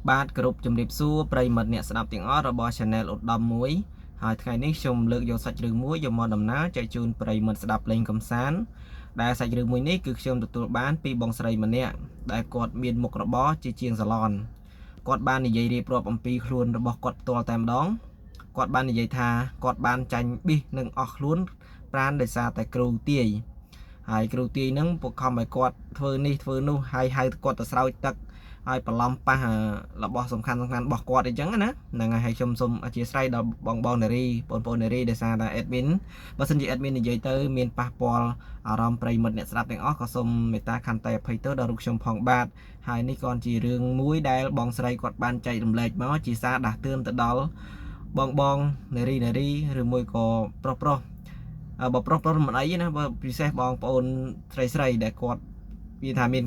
បាទគ្រប់ជំរាបសួរប្រិយមិត្តអ្នកស្ដាប់ទាំងអស់របស់ Channel ឧត្តមមួយហើយថ្ងៃនេះខ្ញុំលើកយកសាច់រឿងមួយយកមកដំណើរចែកជូនប្រិយមិត្តស្ដាប់លេងកំសាន្តដែលសាច់រឿងមួយនេះគឺខ្ញុំទទួលបានពីបងស្រីម្នាក់ដែលគាត់មានមុខរបរជាជាងសាឡនគាត់បាននិយាយរៀបរាប់អំពីខ្លួនរបស់គាត់ផ្ទាល់តែម្ដងគាត់បាននិយាយថាគាត់បានចាញ់ប៊ីសនឹងអស់ខ្លួនប្រានដោយសារតែគ្រូទាយហើយគ្រូទាយនឹងពួកខំឲ្យគាត់ធ្វើនេះធ្វើនោះហើយហៅគាត់ទៅស្រោចទឹកហើយបន្លំប៉ះរបស់សំខាន់របស់គាត់អីចឹងណាហ្នឹងហើយខ្ញុំសូមអធិស្ឋានដល់បងនារីបងប្អូននារីដែលសារថា admin បើសិនជា admin និយាយទៅមានប៉ះពាល់អារម្មណ៍ប្រិយមិត្តអ្នកស្ដាប់ទាំងអស់ក៏សូមមេត្តាខន្តីអភ័យទោសដល់រូបខ្ញុំផងបាទហើយនេះក៏ជារឿងមួយដែលបងស្រីគាត់បានចែករំលែកមកជាសារដាស់តឿនទៅដល់បងនារីឬមួយក៏ប្រុសបើប្រុសមិនអីណាបើពិសេសបងប្អូនស្រីដែលគាត់វាថាមា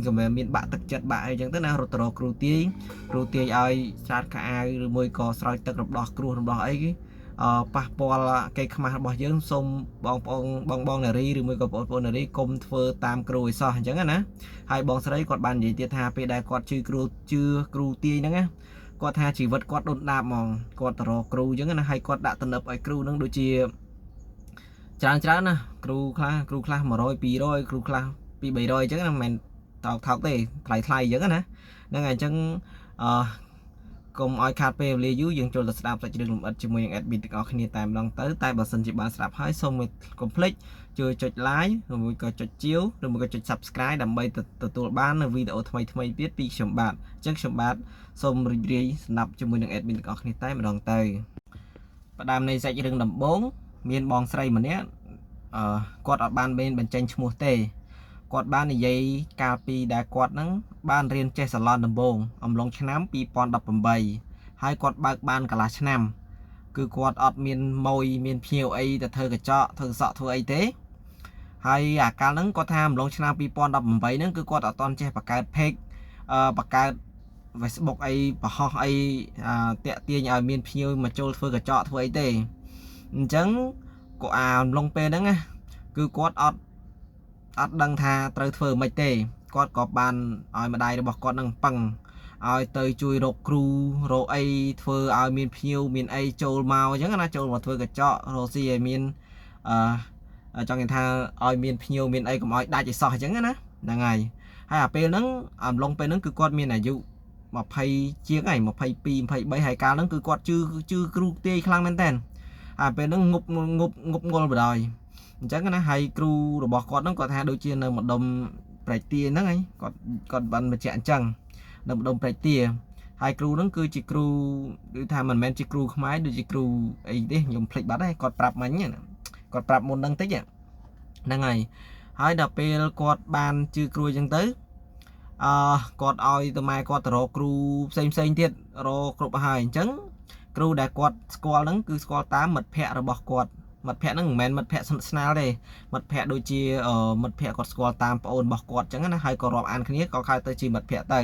នបាក់ទឹកចិត្តបាក់អីចឹងទៅណារត់ទៅរកគ្រូទាយឲ្យស្រាតខោអាវឬមួយក៏ស្រោចទឹករំដោះគ្រោះរំដោះអីប៉ះពាល់គេខ្មាស់របស់យើងសូមបងប្អូនបងនារីឬមួយក៏បងប្អូននារីកុំធ្វើតាមគ្រូឲ្យសោះអញ្ចឹងណាហើយបងស្រីគាត់បាននិយាយទៀតថាពេលដែលគាត់ជឿគ្រូទាយហ្នឹងណាគាត់ថាជីវិតគាត់ដុនដាបហ្មងគាត់ទៅរកគ្រូអញ្ចឹងណាហើយគាត់ដាក់ទំនើបឲ្យគ្រូហ្នឹងដូចជាច្រើនណាគ្រូខ្លះ100 200គ្រូខ្លះ200 300អញ្ចឹងណាមិនមែនថោកទេថ្លៃអញ្ចឹងណាហ្នឹងហើយអញ្ចឹងកុំឲ្យខាតពេលវេលាយូរយើងចូលទៅស្ដាប់សាច់រឿងលម្អិតជាមួយនឹង admin ទាំងអស់គ្នាតែម្ដងទៅតែបើសិនជាបានស្ដាប់ហើយសូមកុំភ្លេចជួយចុច like ឬមួយក៏ចុចជាវឬមួយក៏ចុច subscribe ដើម្បីទទួលបាននូវវីដេអូថ្មីទៀតពីខ្ញុំបាទអញ្ចឹងខ្ញុំបាទសូមរីករាយស្ដាប់ជាមួយនឹង admin ទាំងអស់គ្នាតែម្ដងទៅផ្ដើមនៃសាច់រឿងដំបូងមានបងស្រីម្នាក់គាត់អត់បានបញ្ចេញឈ្មោះទេគាត់បាននិយាយកាលពីដែលគាត់ហ្នឹងបានរៀនចេះសាឡនដំបូងអំឡុងឆ្នាំ2018ហើយគាត់បើកបានកន្លះឆ្នាំគឺគាត់អត់មានម៉ួយមានភ្ញៀវអីទៅធ្វើកញ្ចក់ធ្វើសក់ធ្វើអីទេហើយអាកាលហ្នឹងគាត់ថាអំឡុងឆ្នាំ2018ហ្នឹងគឺគាត់អត់តន់ចេះបង្កើត page បង្កើត Facebook អីបង្ហោះអីតាក់ទាញឲ្យមានភ្ញៀវមកចូលធ្វើកញ្ចក់ធ្វើអីទេអញ្ចឹងក៏អំឡុងពេលហ្នឹងណាគឺគាត់អត់ដឹងថាត្រូវធ្វើមិនទេគាត់ក៏បានឲ្យម្ដាយរបស់គាត់នឹងពឹងឲ្យទៅជួយរកគ្រូរកអីធ្វើឲ្យមានភ្ញៀវមានអីចូលមកអញ្ចឹងណាចូលមកធ្វើកញ្ចក់រកស៊ីឲ្យមានចង់និយាយថាឲ្យមានភ្ញៀវមានអីកុំឲ្យដាច់ឲ្យសោះអញ្ចឹងណាហ្នឹងហើយអាពេលហ្នឹងអំឡុងពេលហ្នឹងគឺគាត់មានអាយុ20ជាងហើយ22 23ហើយកាលហ្នឹងគឺគាត់ជឿគ្រូទាយខ្លាំងមែនតើពេលហ្នឹងងប់ងល់បដ អញ្ចឹងណាហើយគ្រូរបស់គាត់ហ្នឹងគាត់ថាដូចជានៅម្ដុំប្រែកទាហ្នឹងហើយគាត់បានបញ្ជាក់អញ្ចឹងនៅម្ដុំប្រែកទាហើយគ្រូហ្នឹងគឺជាគ្រូគឺថាមិនមែនជាគ្រូខ្មែរដូចជាគ្រូអីទេខ្ញុំភ្លេចបាត់ហើយគាត់ប្រាប់មិញគាត់ប្រាប់មុនហ្នឹងតិចហ្នឹងហើយដល់ពេលគាត់បានជឿគ្រូអញ្ចឹងទៅគាត់ឲ្យទៅម៉ែគាត់ទៅរកគ្រូផ្សេងទៀតរកគ្រប់ហើយអញ្ចឹងគ្រូដែលគាត់ស្គាល់ហ្នឹងគឺស្គាល់តាមមិត្តភ័ក្តិរបស់គាត់មិត្តភ័ក្តិហ្នឹងមិនមែនមិត្តភ័ក្តិស្នាលទេមិត្តភ័ក្តិដូចជាមិត្តភ័ក្តិគាត់ស្គាល់តាមប្អូនរបស់គាត់អញ្ចឹងណាហើយក៏រាប់អានគ្នាក៏ខៅទៅជាមិត្តភ័ក្តិទៅ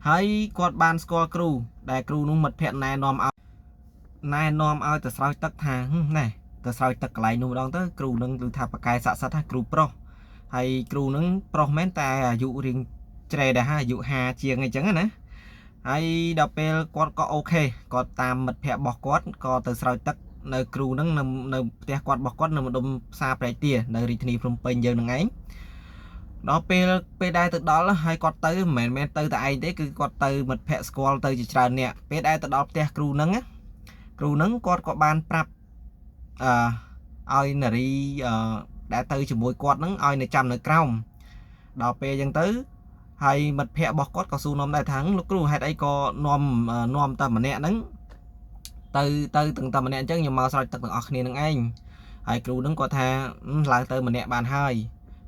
ហើយគាត់បានស្គាល់គ្រូដែលគ្រូនោះមិត្តភ័ក្តិណែនាំឲ្យទៅស្រោចទឹកថាណែទៅស្រោចទឹកកន្លែងនោះម្ដងទៅគ្រូនឹងគឺថាបកែស័ក្តិសិទ្ធថាគ្រូប្រុសហើយគ្រូនឹងប្រុសមែនតែអាយុរៀងជ្រេដែរអាយុ50ជាងអីចឹងណាហើយដល់ពេលគាត់ក៏អូខេគាត់តាមមិត្តភ័ក្តិរបស់គាត់ក៏ទៅស្រោចទឹកនៅគ្រូហ្នឹងនៅផ្ទះគាត់របស់គាត់នៅម្ដុំផ្សារប្រែកទានៅរាជធានីភ្នំពេញយើងហ្នឹងឯងដល់ពេលដែលទៅដល់ហើយគាត់ទៅមិនមែនទៅតែឯងទេគឺគាត់ទៅមិត្តភ័ក្តិស្គាល់ទៅជាច្រើនអ្នកពេលដែលទៅដល់ផ្ទះគ្រូហ្នឹងគាត់ក៏បានប្រាប់ឲ្យនារីដែលទៅជាមួយគាត់ហ្នឹងឲ្យនៅចាំនៅក្រោមដល់ពេលអញ្ចឹងទៅហើយមិត្តភ័ក្តិរបស់គាត់ក៏សួរនាំដែរថាលោកគ្រូហេតុអីក៏នាំតែម្នាក់ហ្នឹងទៅទាំងតែម្នាក់អញ្ចឹងខ្ញុំមកស្រោចទឹកទាំងអស់គ្នានឹងឯងហើយគ្រូនឹងគាត់ថាឡើងទៅម្នាក់បានហើយ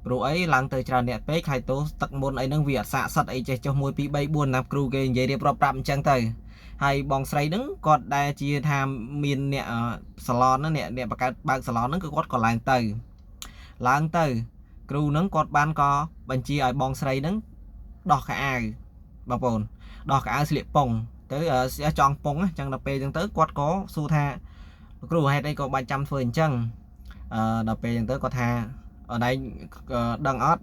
ព្រោះអីឡើងទៅច្រើនអ្នកពេកហើយទោសទឹកមុនអីហ្នឹងវាអត់ស័ក្តិសិទ្ធអីចេះចុះ1 2 3 4ណាប់គ្រូគេនិយាយរៀបរាប់ប្រាប់អញ្ចឹងទៅហើយបងស្រីហ្នឹងគាត់ដែលជាថាមានអ្នកសាឡនហ្នឹងអ្នកបង្កើតបើកសាឡនហ្នឹងគឺគាត់ក៏ឡើងទៅគ្រូហ្នឹងគាត់បានក៏បញ្ជាឲ្យបងស្រីហ្នឹងដោះខោអាវបងប្អូនដោះខោអាវស្លៀកប៉ុងទៅចង់ពងអញ្ចឹងដល់ពេលអញ្ចឹងទៅគាត់ក៏សួរថាគ្រូហេតុអីក៏បាច់ចាំធ្វើអញ្ចឹងដល់ពេលអញ្ចឹងទៅគាត់ថាអត់ឯងដឹងអត់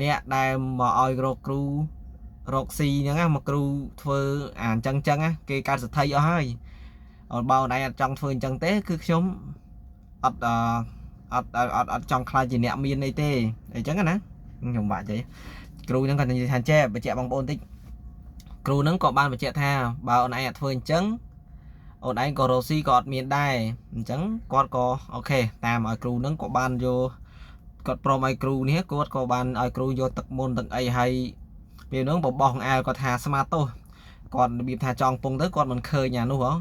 អ្នកដែលមកឲ្យរកគ្រូ រកស៊ីអញ្ចឹងណាមកគ្រូធ្វើអាអញ្ចឹងណាគេកាត់សទ្ធិអស់ហើយបើអូនឯងអត់ចង់ធ្វើអញ្ចឹងទេគឺខ្ញុំអត់អត់ចង់ខ្លាចជាអ្នកមានអីទេអញ្ចឹងណាខ្ញុំបាក់ទេគ្រូហ្នឹងគាត់និយាយថាចេះបញ្ជាក់បងប្អូនតិចគ្រូហ្នឹងក៏បានបញ្ជាក់ថាបើអូនឯងអត់ធ្វើអញ្ចឹងអូនឯងក៏រកស៊ីក៏អត់មានដែរអញ្ចឹងគាត់ក៏អូខេតាមឲ្យគ្រូហ្នឹងក៏បានយកគាត់ព្រមឲ្យគ្រូនេះគាត់ក៏បានឲ្យគ្រូយកទឹកមុនទឹកអីហើយពេលហ្នឹងបបោះអាលគាត់ថាស្មាទោសគាត់របៀបថាចង់ពងទៅគាត់មិនឃើញអានោះហ៎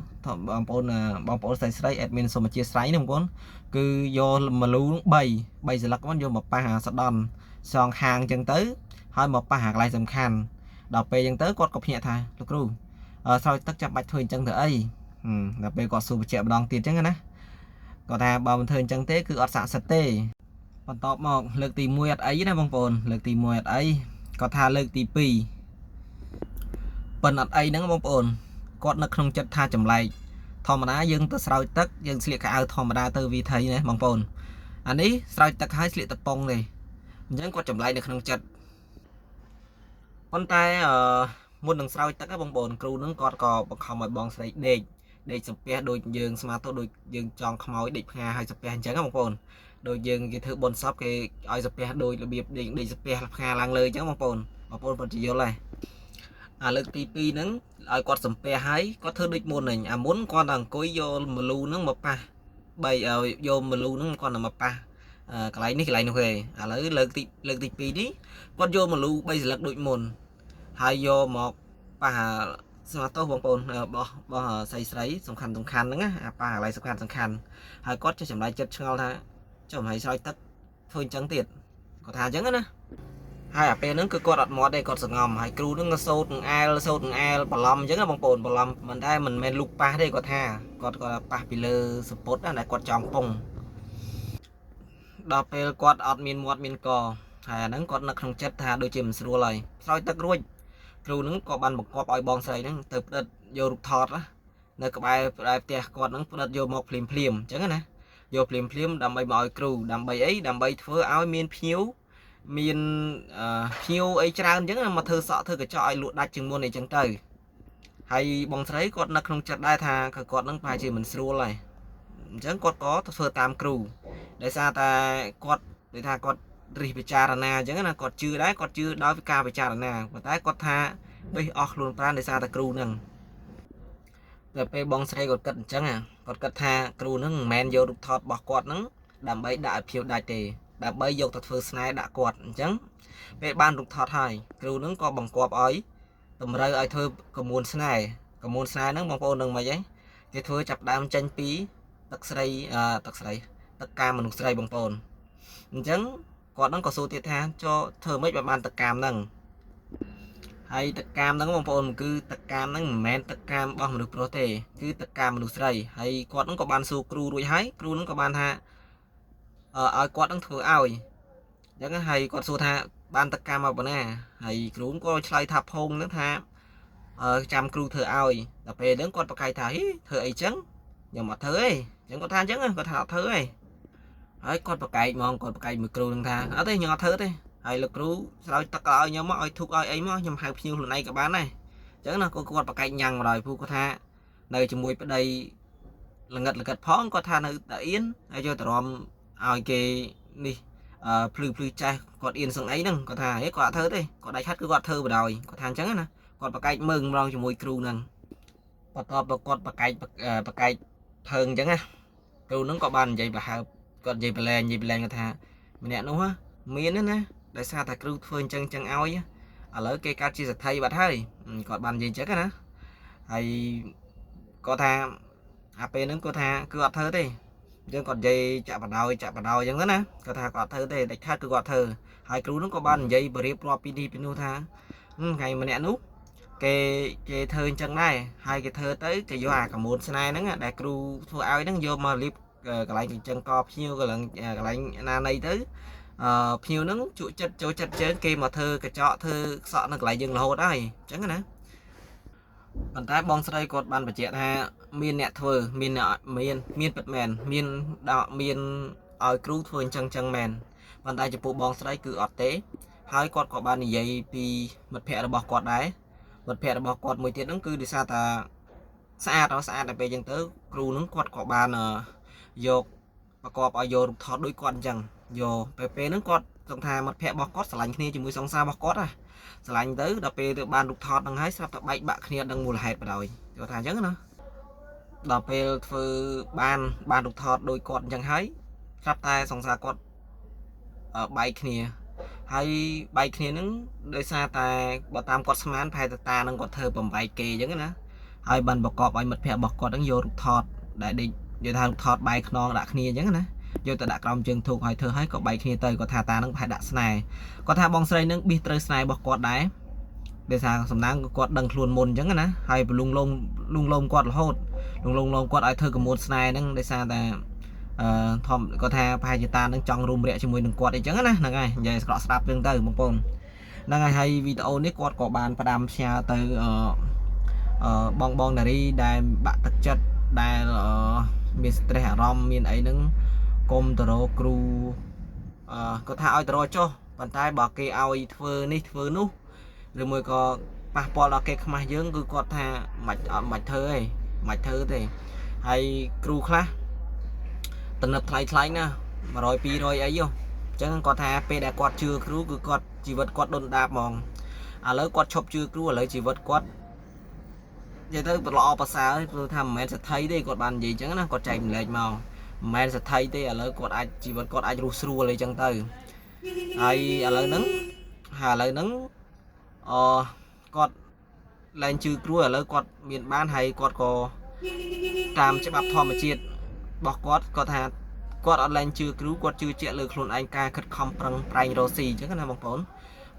បងប្អូនស្រីអេដមីនសូមអធិស្ឋាននេះបងប្អូនគឺយកមលូ3ស្លឹកមកយកមកប៉ះអាសដន់សងខាងអញ្ចឹងទៅហើយមកប៉ះអាកន្លែងសំខាន់ដល់ពេលអញ្ចឹងទៅគាត់ក៏ភ្ញាក់ថាលោកគ្រូស្រោចទឹកចាំបាច់ធ្វើអញ្ចឹងទៅអីដល់ពេលគាត់សួរបញ្ជាក់ម្ដងទៀតអញ្ចឹងណាគាត់ថាបើមិនធ្វើអញ្ចឹងទេគឺអត់ស័ក្តិសិទ្ធិទេបន្តមកលើកទី1អត់អីណាបងប្អូនលើកទី1អត់អីគាត់ថាលើកទី2ប៉ុនអត់អីហ្នឹងបងប្អូនគាត់នៅក្នុងចិត្តថាចម្លែកធម្មតាយើងទៅស្រោចទឹកយើងស្លៀកខោអាវធម្មតាទៅវិធីណាបងប្អូនអានេះស្រោចទឹកហើយស្លៀកតប៉ុងទេអញ្ចឹងគាត់ចម្លែកនៅក្នុងចិត្តប៉ុន្តែមុននឹងស្រោចទឹកបងប្អូនគ្រូនឹងគាត់ក៏បង្ខំឲ្យបងស្រីដេកសំពះដូចយើងស្មាតទៅដូចយើងចង់ខ្មោចដេកផ្ងាឲ្យសំពះអញ្ចឹងបងប្អូនដូចយើងគេធ្វើបុណ្យសពគេឲ្យសំពះដូចរបៀបដេកសំពះផ្ងាឡើងលើអញ្ចឹងបងប្អូនពិតជាយល់ហើយអាលើកទី2ហ្នឹងឲ្យគាត់សំពះហើយគាត់ធ្វើដូចមុនហ្នឹងអាមុនគាត់តែអង្គុយយកមលូហ្នឹងមកប៉ះយកមលូហ្នឹងគាត់ទៅមកប៉ះកន្លែងនេះកន្លែងនោះទេឥឡូវលើកទី2នេះគាត់យកមលូ3ស្លឹកដូចមុនហើយយកមកប៉ះស្មាតោបងប្អូនបោះស្រីសំខាន់ហ្នឹងណាប៉ះកន្លែងសំខាន់ហើយគាត់ចេះចម្លែកចិត្តឆ្ងល់ថាចុះមិនឲ្យស្រោចទឹកធ្វើអញ្ចឹងទៀតគាត់ថាអញ្ចឹងណាហើយអាពេលហ្នឹងគឺគាត់អត់មាត់ទេគាត់សង្ងំហើយគ្រូហ្នឹងក៏សោតនឹងអែលបន្លំអញ្ចឹងណាបងប្អូនបន្លំមិនដែរមិនមែនលូកប៉ះទេគាត់ថាគាត់ប៉ះពីលើសពុតណាដែលគាត់ចង់ពងដល់ពេលគាត់អត់មានមាត់មានកហើយអាហ្នឹងគាត់នៅក្នុងចិត្តថាដូចជាមិនស្រួលហើយស្រោចទឹករួចគ្រូហ្នឹងក៏បានបង្គាប់ឲ្យបងស្រីហ្នឹងទៅផ្ដិតយករូបថតនៅក្បែរផ្ទះគាត់ហ្នឹងផ្ដិតយកមកភ្លាមអញ្ចឹងណាយកភ្លាមដើម្បីមកឲ្យគ្រូដើម្បីអីដើម្បីធ្វើឲ្យមានភ្ញៀវអីច្រើនអញ្ចឹងមកធ្វើសក់ធ្វើកញ្ចក់ឲ្យលក់ដាច់ជាងមុនអីចឹងទៅហើយបងស្រីគាត់នៅក្នុងចិត្តដែរថាគាត់នឹងប្រហែលជាមិនស្រួលហើយអញ្ចឹងគាត់ក៏ធ្វើតាមគ្រូដោយសារតែគាត់និយាយថាគាត់រិះពិចារណាអញ្ចឹងណាគាត់ជឿដែរគាត់ជឿដោយការពិចារណាប៉ុន្តែគាត់ថាបេះអស់ខ្លួនប្រាណដោយសារតែគ្រូហ្នឹងតែពេលបងស្រីគាត់គិតអញ្ចឹងគាត់គិតថាគ្រូហ្នឹងមិនមែនយករូបថតរបស់គាត់ហ្នឹងដើម្បីដាក់ឲ្យភៀវដាច់ទេដើម្បីយកទៅធ្វើស្នេហ៍ដាក់គាត់អញ្ចឹងពេលបានរូបថតហើយគ្រូនឹងក៏បង្គាប់ឲ្យតម្រូវឲ្យធ្វើកមួនស្នេហ៍ហ្នឹងបងប្អូននឹងមិនអីគេធ្វើចាប់ដើមចេញពីទឹកកាមមនុស្សស្រីបងប្អូនអញ្ចឹងគាត់នឹងក៏សួរទៀតថាចូលធ្វើម៉េចបើបានទឹកកាមហ្នឹងហើយទឹកកាមហ្នឹងបងប្អូនគឺទឹកកាមហ្នឹងមិនមែនទឹកកាមរបស់មនុស្សប្រុសទេគឺទឹកកាមមនុស្សស្រីហើយគាត់នឹងក៏បានសួរគ្រូរួចហើយគ្រូនឹងក៏បានថាឲ្យគាត់នឹងធ្វើឲ្យអញ្ចឹងហើយគាត់សួរថាបានទឹកកាមមកប៉ុណ្ណាហើយគ្រូក៏ឆ្លើយថាផោងហ្នឹងថាចាំគ្រូធ្វើឲ្យដល់ពេលហ្នឹងគាត់ប្រកែកថាធ្វើអីចឹងខ្ញុំអត់ធ្វើទេអញ្ចឹងគាត់ថាអញ្ចឹងគាត់ថាអត់ធ្វើទេហើយគាត់ប្រកែកមួយគ្រូនឹងថាអត់ទេខ្ញុំអត់ធ្វើទេហើយលោកគ្រូស្រោចទឹកឲ្យខ្ញុំមកឲ្យធុកឲ្យអីមកខ្ញុំហៅភ្ញៀវខ្លួនឯងក៏បានដែរអញ្ចឹងណាគាត់ប្រកែកញ៉ាំងមកដល់ព្រោះគាត់ថានៅជាមួយប្តីល្ងិតផងគាត់ថានៅតាអៀនហើយយកតរំឲ្យគេនេះភ្លឺចាស់គាត់អៀនសឹងអីហ្នឹងគាត់ថាគាត់អត់ធ្វើទេគាត់ដាច់ខាត់គឺគាត់ធ្វើបដ ாய் គាត់ថាអញ្ចឹងណាគាត់ប្រកែកមើងម្ដងជាមួយគ្រូហ្នឹងបន្ទាប់មកគាត់ប្រកែកភើងអញ្ចឹងណាគ្រូហ្នឹងក៏បាននិយាយប្រហើបគាត់និយាយប្រឡែងគាត់ថាម្នាក់នោះមានណាដោយសារតែគ្រូធ្វើអញ្ចឹងឲ្យឥឡូវគេកាត់ជាសទ្ធិបាត់ហើយគាត់បាននិយាយអញ្ចឹងណាហើយគាត់ថាអាពេលហ្នឹងគាត់ថាគឺអត់ធ្វើទេយើងគាត់និយាយចាក់បដ ாய் អញ្ចឹងណាគាត់ថាគាត់អត់ធ្វើទេដាច់ខាត់គឺគាត់ធ្វើហើយគ្រូហ្នឹងក៏បាននិយាយបរៀបរាប់ពីនេះពីនោះថាថ្ងៃម្នាក់នោះគេធ្វើអញ្ចឹងដែរហើយគេធ្វើទៅគេយកអាកមួនស្នេហ៍ហ្នឹងដែលគ្រូធ្វើឲ្យហ្នឹងយកមកលាបកន្លែងអញ្ចឹងកភ្ញៀវកន្លែងណានៃទៅភ្ញៀវហ្នឹងជក់ចិត្តចូលចិត្តជើងគេមកធ្វើកញ្ចក់ធ្វើសក់នៅកន្លែងយើងរហូតហើយអញ្ចឹងណាប៉ុន្តែបងស្រីគាត់បានបញ្ជាក់ថាមានអ្នកធ្វើមានពិតមែនមានឲ្យគ្រូធ្វើអញ្ចឹងមែនប៉ុន្តែចំពោះបងស្រីគឺអត់ទេ ហើយគាត់ក៏បាននិយាយពីមិត្តភ័ក្តិរបស់គាត់ដែរមិត្តភ័ក្តិរបស់គាត់មួយទៀតហ្នឹងគឺដោយសារតែស្អាតតែពេលចឹងទៅគ្រូហ្នឹងគាត់ក៏បានយកប្រកបឲ្យយករូបថតដូចគាត់អញ្ចឹងយកពេលហ្នឹងគាត់សង្ឃថាមិត្តភ័ក្តិរបស់គាត់ស្រឡាញ់គ្នាជាមួយសង្សាររបស់គាត់ណាស្រឡាញ់ទៅដល់ពេលទៅបានរូបថតហ្នឹងហើយស្រាប់តែបែកបាក់គ្នាដឹងមូលហេតុបណ្ដោយគាត់ថាអញ្ចឹងណាដល់ពេលធ្វើបានរូបថតដូចគាត់អញ្ចឹងហើយស្រាប់តែសង្សារគាត់បែកគ្នាហើយបែកគ្នាហ្នឹងដោយសារតែបើតាមគាត់ស្មានប្រហែលតានឹងគាត់ធ្វើបំបែកគេអញ្ចឹងណាហើយបានប្រកបឲ្យមិត្តភ័ក្តិរបស់គាត់ហ្នឹងយករូបថតដែលដេកនិយាយថារូបថតបែកខ្នងដាក់គ្នាអញ្ចឹងណាយកទៅដាក់ក្រោមជើងធូបហើយធ្វើឲ្យក៏បែកគ្នាទៅគាត់ថាតានឹងប្រហែលដាក់ស្នេហ៍គាត់ថាបងស្រីនឹងប៊ីសត្រូវស្នេហ៍របស់គាត់ដែរដោយសារសំណាងគាត់ដឹងខ្លួនមុនអញ្ចឹងណាហើយលងលងគាត់រហូតលងគាត់ឲ្យធ្វើកមួនស្នេហ៍ហ្នឹងដោយសារតែធំគាត់ថាប្រហែលជាតានឹងចង់រួមរយៈជាមួយនឹងគាត់អីចឹងណាហ្នឹងហើយនិយាយស្ដាប់រឿងទៅបងប្អូនហ្នឹងហើយវីដេអូនេះគាត់ក៏បានផ្ដាំផ្ញើទៅបងនារីដែលបាក់ទឹកចិត្តដែលមាន stress អារម្មណ៍មានអីហ្នឹងកុំទៅរកគ្រូគាត់ថាឲ្យទៅរកចុះប៉ុន្តែបើគេឲ្យធ្វើនេះធ្វើនោះឬមួយក៏ប៉ះពាល់ដល់គេខ្មាស់យើងគឺគាត់ថាមិនធ្វើទេហើយគ្រូខ្លះតំណឹបថ្លៃណា100 200អីយោអញ្ចឹងគាត់ថាពេលដែលគាត់ជឿគ្រូគឺគាត់ជីវិតគាត់ដុនដាបហ្មងឥឡូវគាត់ឈប់ជឿគ្រូឥឡូវជីវិតគាត់និយាយទៅល្អប្រសើរព្រោះថាមិនមែនសទ្ធិទេគាត់បាននិយាយអញ្ចឹងណាគាត់ចែកម្លែកមកមិនមែនសទ្ធិទេឥឡូវគាត់អាចជីវិតគាត់អាចរស់ស្រួលអីចឹងទៅហើយឥឡូវហ្នឹងគាត់ឡើងជឿគ្រូឥឡូវគាត់មានបានហើយគាត់ក៏តាមច្បាប់ធម្មជាតិរបស់គាត់ថាគាត់អត់ឡើងជឿគ្រូគាត់ជឿជាក់លើខ្លួនឯងការខិតខំប្រឹងប្រែងរកស៊ីអញ្ចឹងណាបងប្អូន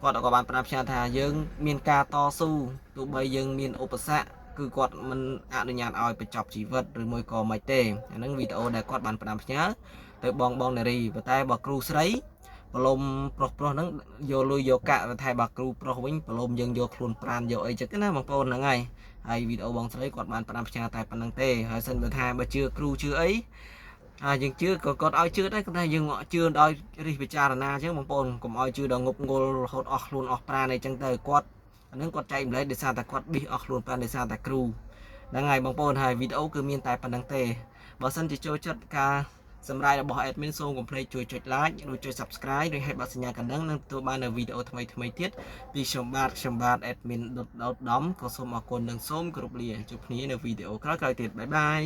គាត់ក៏បានប្រាប់ខ្ញុំថាយើងមានការតស៊ូទោះបីយើងមានឧបសគ្គគឺគាត់មិនអនុញ្ញាតឲ្យបញ្ចប់ជីវិតឬមួយក៏មិនទេអាហ្នឹងវីដេអូដែលគាត់បានផ្ដាំផ្ញើទៅបងនារីប៉ុន្តែបើគ្រូស្រីប្រឡំប្រុសហ្នឹងយកលុយយកកាក់តែបើគ្រូប្រុសវិញប្រឡំយើងយកខ្លួនប្រានយកអីចឹងណាបងប្អូនហ្នឹងហើយវីដេអូបងស្រីគាត់បានផ្ដាំផ្ញើតែប៉ុណ្្នឹងទេហើយសិនបើថាបើជឿគ្រូជឿអីយើងជឿក៏គាត់ឲ្យជឿដែរគាត់ថាយើងជឿដោយរិះពិចារណាអញ្ចឹងបងប្អូនកុំឲ្យជឿដល់ងប់ងល់រហូតអស់ខ្លួនអស់ប្រាណអីចឹងទៅគាត់អានឹងគាត់ចែកម្លែកដោយសារតែគាត់ប៊ីសអស់ខ្លួនប្រាណដោយសារតែគ្រូហ្នឹងហើយបងប្អូនហើយវីដេអូគឺមានតែប៉ុណ្្នឹងទេបើសិនជាចូលចិត្តការសម្រាប់របស់ admin សូមកុំភ្លេចជួយចុច like ឬចុច subscribe ឬហេតុបတ်សញ្ញាកណ្ដឹងនឹងទទួលបាននូវវីដេអូថ្មីទៀតពីខ្ញុំបាទ admin.dom ក៏សូមអរគុណនិងសូមគោរពលាជួបគ្នានៅវីដេអូក្រោយៗទៀតបាយបាយ